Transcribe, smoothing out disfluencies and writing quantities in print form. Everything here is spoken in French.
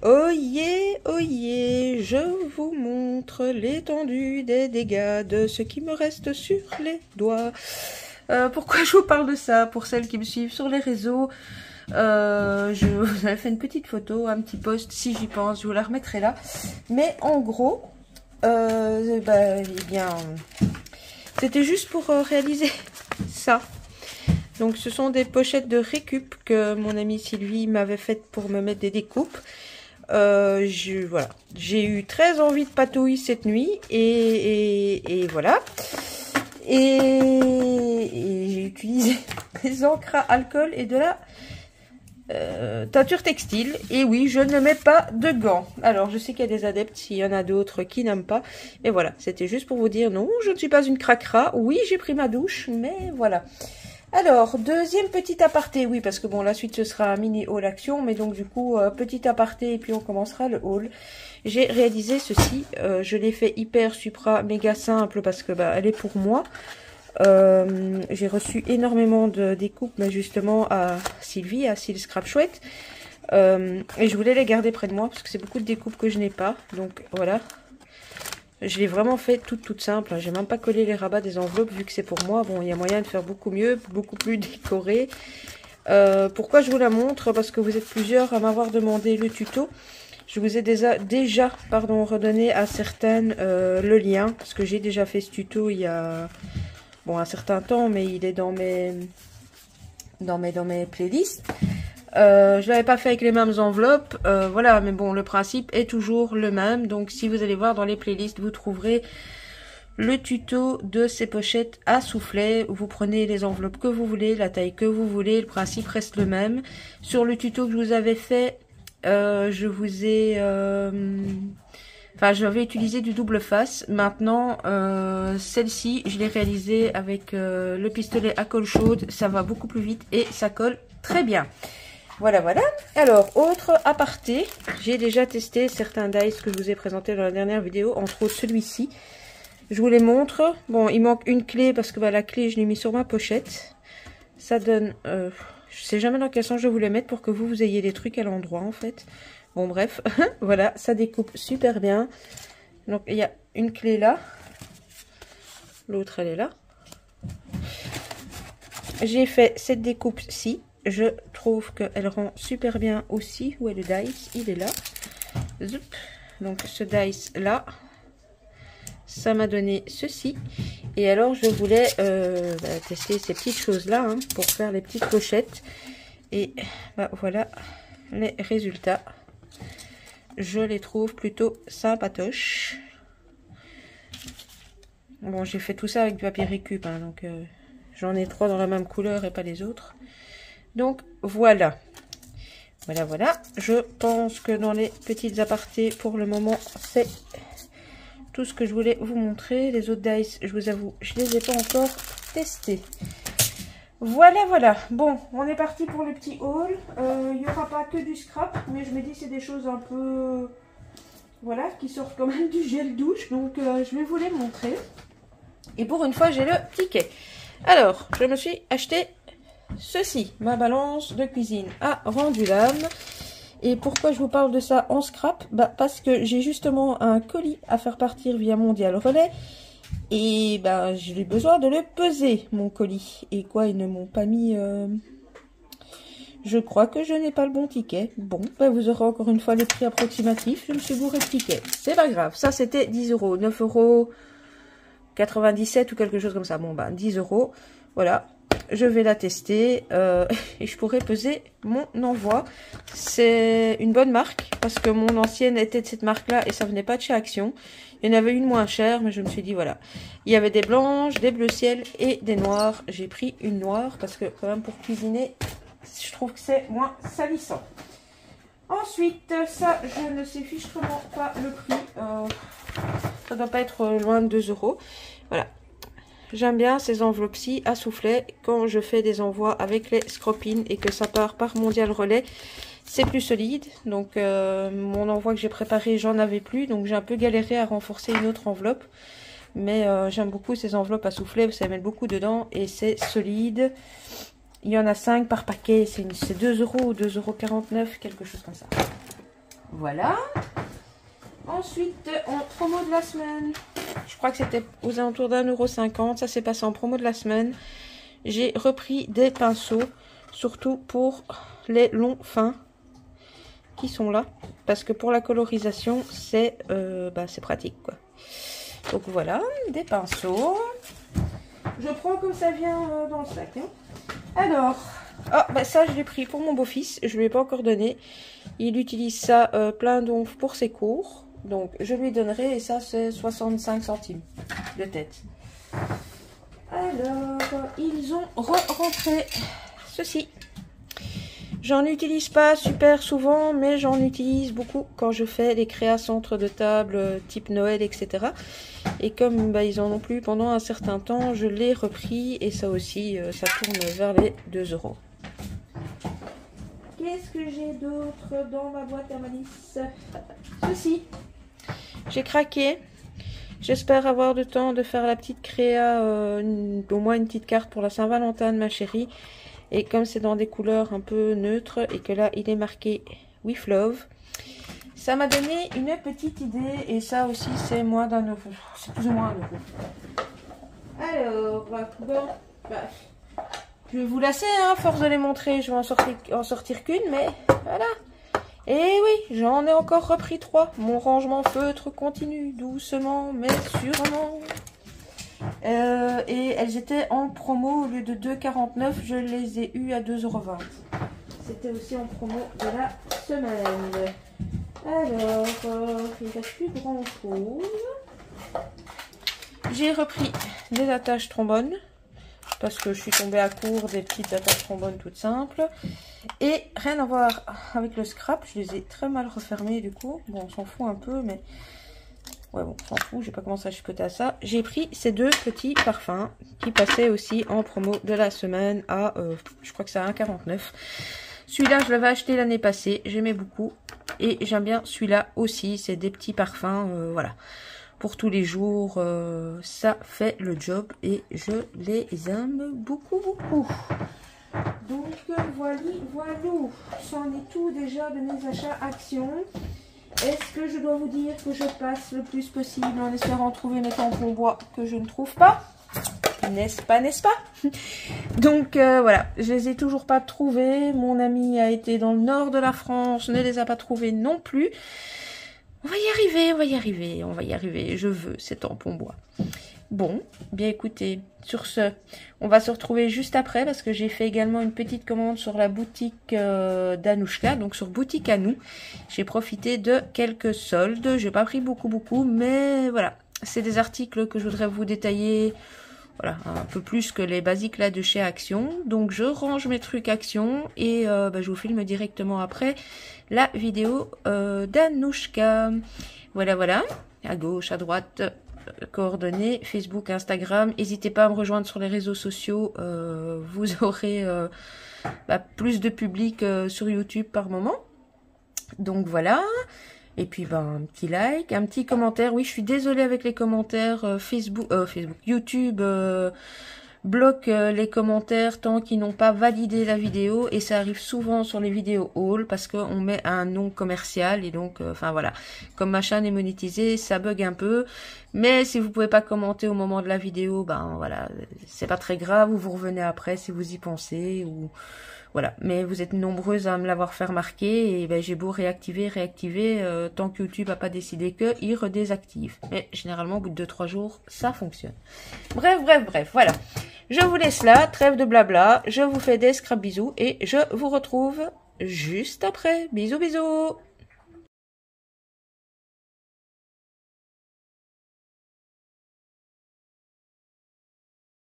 Oyez, je vous montre l'étendue des dégâts de ce qui me reste sur les doigts. Pourquoi je vous parle de ça? Pour celles qui me suivent sur les réseaux, je vous avais fait une petite photo, un petit post, si j'y pense, je vous la remettrai là. Mais en gros, eh bien, c'était juste pour réaliser ça. Donc ce sont des pochettes de récup que mon amie Sylvie m'avait faites pour me mettre des découpes. Voilà, j'ai eu très envie de patouille cette nuit et voilà. Et j'ai utilisé des encres à alcool et de la teinture textile. Et oui, je ne mets pas de gants. Alors, je sais qu'il y a des adeptes, s'il y en a d'autres qui n'aiment pas. Et voilà, c'était juste pour vous dire, non, je ne suis pas une cracra. Oui, j'ai pris ma douche, mais voilà. Alors, deuxième petit aparté. Oui, parce que bon, la suite, ce sera un mini haul action. Mais donc, du coup, petit aparté et puis on commencera le haul. J'ai réalisé ceci. Je l'ai fait hyper supra méga simple parce que bah, elle est pour moi. J'ai reçu énormément de découpes, mais justement à Sylvie, à Syl Scrap Chouette. Et je voulais les garder près de moi parce que c'est beaucoup de découpes que je n'ai pas. Donc voilà. Je l'ai vraiment fait toute simple. J'ai même pas collé les rabats des enveloppes vu que c'est pour moi. Bon, il y a moyen de faire beaucoup mieux, beaucoup plus décoré. Pourquoi je vous la montre? Parce que vous êtes plusieurs à m'avoir demandé le tuto. Je vous ai déjà redonné à certaines le lien. Parce que j'ai déjà fait ce tuto il y a un certain temps. Mais il est dans mes playlists. Je l'avais pas fait avec les mêmes enveloppes, voilà, mais bon, le principe est toujours le même. Donc si vous allez voir dans les playlists, vous trouverez le tuto de ces pochettes à soufflet. Vous prenez les enveloppes que vous voulez, la taille que vous voulez, le principe reste le même. Sur le tuto que je vous avais fait, j'avais utilisé du double face. Maintenant, celle-ci, je l'ai réalisée avec le pistolet à colle chaude. Ça va beaucoup plus vite et ça colle très bien. Voilà. Alors, autre aparté, j'ai déjà testé certains dice que je vous ai présentés dans la dernière vidéo, entre autres celui-ci. Je vous les montre. Bon, il manque une clé parce que la clé, je l'ai mis sur ma pochette. Ça donne... je sais jamais dans quel sens je vais vous les mettre pour que vous ayez des trucs à l'endroit, en fait. Bon, bref. Voilà, ça découpe super bien. Donc, il y a une clé là. L'autre, elle est là. J'ai fait cette découpe-ci. Je trouve qu'elle rend super bien aussi. Où est le dice? Il est là. Zoup. Donc ce dice là, ça m'a donné ceci. Et alors je voulais tester ces petites choses là pour faire les petites pochettes. Et voilà les résultats. Je les trouve plutôt sympatoches. Bon, j'ai fait tout ça avec du papier récup, donc j'en ai 3 dans la même couleur et pas les autres. Donc voilà. Je pense que dans les petites apartés pour le moment, c'est tout ce que je voulais vous montrer. Les autres dice, je vous avoue, je les ai pas encore testés. Voilà. Bon, on est parti pour le petit haul. Il n'y aura pas que du scrap, mais je me dis c'est des choses un peu... Voilà, qui sortent quand même du gel douche. Donc je vais vous les montrer. Et pour une fois, j'ai le ticket. Alors, je me suis acheté... ceci, ma balance de cuisine a rendu l'âme. Et pourquoi je vous parle de ça en scrap? Parce que j'ai justement un colis à faire partir via Mondial Relais. Et j'ai besoin de le peser, mon colis. Et quoi, ils ne m'ont pas mis... Je crois que je n'ai pas le bon ticket. Bon, vous aurez encore une fois le prix approximatif. Je me suis bourré de tickets. C'est pas grave. Ça, c'était 10 €. 9,97 € ou quelque chose comme ça. Bon, 10 €. Voilà. Je vais la tester et je pourrai peser mon envoi. C'est une bonne marque parce que mon ancienne était de cette marque-là et ça venait pas de chez Action. Il y en avait une moins chère, mais je me suis dit voilà. Il y avait des blanches, des bleu ciel et des noires. J'ai pris une noire parce que quand même pour cuisiner, je trouve que c'est moins salissant. Ensuite, ça, je ne sais fichtrement pas le prix. Ça doit pas être loin de 2 €. Voilà. J'aime bien ces enveloppes-ci à soufflet. Quand je fais des envois avec les scropines et que ça part par Mondial Relais, c'est plus solide. Donc mon envoi que j'ai préparé, j'en avais plus. Donc j'ai un peu galéré à renforcer une autre enveloppe. Mais j'aime beaucoup ces enveloppes à soufflet. Vous savez mettre beaucoup dedans et c'est solide. Il y en a 5 par paquet. C'est 2 € ou 2,49 €, quelque chose comme ça. Voilà. Ensuite, en promo de la semaine, je crois que c'était aux alentours d'1,50 €. Ça s'est passé en promo de la semaine. J'ai repris des pinceaux, surtout pour les longs fins qui sont là. Parce que pour la colorisation, c'est pratique, quoi. Donc voilà, des pinceaux. Je prends comme ça vient dans le sac. Hein. Alors, ça je l'ai pris pour mon beau-fils. Je ne lui ai pas encore donné. Il utilise ça plein d'onfs pour ses cours. Donc je lui donnerai et ça c'est 65 centimes de tête. Alors, ils ont rentré ceci. J'en utilise pas super souvent, mais j'en utilise beaucoup quand je fais les créas centres de table type Noël, etc. Et comme ils en ont plus pendant un certain temps, je l'ai repris et ça aussi, ça tourne vers les 2 €. Qu'est-ce que j'ai d'autre dans ma boîte à malice? Ceci. J'ai craqué. J'espère avoir le temps de faire la petite créa, au moins une petite carte pour la Saint-Valentin de ma chérie. Et comme c'est dans des couleurs un peu neutres et que là il est marqué With Love, ça m'a donné une petite idée. Et ça aussi c'est moins d'1 €. C'est plus ou moins 1 €. Alors, je vais vous lasser, hein, force de les montrer. Je vais en sortir qu'une, mais voilà. Et oui, j'en ai encore repris 3. Mon rangement feutre continue doucement, mais sûrement. Et elles étaient en promo au lieu de 2,49 €. Je les ai eues à 2,20 €. C'était aussi en promo de la semaine. Alors, il ne reste plus grand chose. J'ai repris des attaches trombones. Parce que je suis tombée à court des petites attaches trombones toutes simples. Et rien à voir avec le scrap. Je les ai très mal refermées du coup. Bon, on s'en fout un peu, mais... ouais, bon, on s'en fout. J'ai pas commencé à chipoter à ça. J'ai pris ces 2 petits parfums qui passaient aussi en promo de la semaine à... je crois que c'est à 1,49 €. Celui-là, je l'avais acheté l'année passée. J'aimais beaucoup. Et j'aime bien celui-là aussi. C'est des petits parfums, voilà. Pour tous les jours, ça fait le job et je les aime beaucoup, beaucoup. Donc, voilà, c'en est tout déjà de mes achats actions. Est-ce que je dois vous dire que je passe le plus possible en espérant trouver mes tampons bois que je ne trouve pas? N'est-ce pas, n'est-ce pas? Donc, voilà, je les ai toujours pas trouvés. Mon ami a été dans le nord de la France, ne les a pas trouvés non plus. On va y arriver, on va y arriver, on va y arriver. Je veux ces tampons bois. Bon, bien écoutez, sur ce, on va se retrouver juste après parce que j'ai fait également une petite commande sur la boutique d'Anouchka, donc sur Boutique à nous. J'ai profité de quelques soldes. J'ai pas pris beaucoup, mais voilà, c'est des articles que je voudrais vous détailler. Voilà, un peu plus que les basiques là de chez Action. Donc je range mes trucs Action et je vous filme directement après la vidéo d'Anouchka. Voilà, à gauche, à droite, coordonnées, Facebook, Instagram. N'hésitez pas à me rejoindre sur les réseaux sociaux. Vous aurez plus de public sur YouTube par moment. Donc voilà. Et puis un petit like, un petit commentaire. Oui, je suis désolée avec les commentaires. YouTube bloque les commentaires tant qu'ils n'ont pas validé la vidéo. Et ça arrive souvent sur les vidéos haul parce qu'on met un nom commercial. Et donc, voilà. Comme ma chaîne est monétisée, ça bug un peu. Mais si vous pouvez pas commenter au moment de la vidéo, voilà, c'est pas très grave. Ou vous revenez après si vous y pensez. Ou... voilà, mais vous êtes nombreuses à me l'avoir fait remarquer et j'ai beau réactiver, tant que YouTube n'a pas décidé qu'il redésactive. Mais généralement, au bout de 2-3 jours, ça fonctionne. Bref, voilà. Je vous laisse là, trêve de blabla, je vous fais des scrap bisous et je vous retrouve juste après. Bisous, bisous.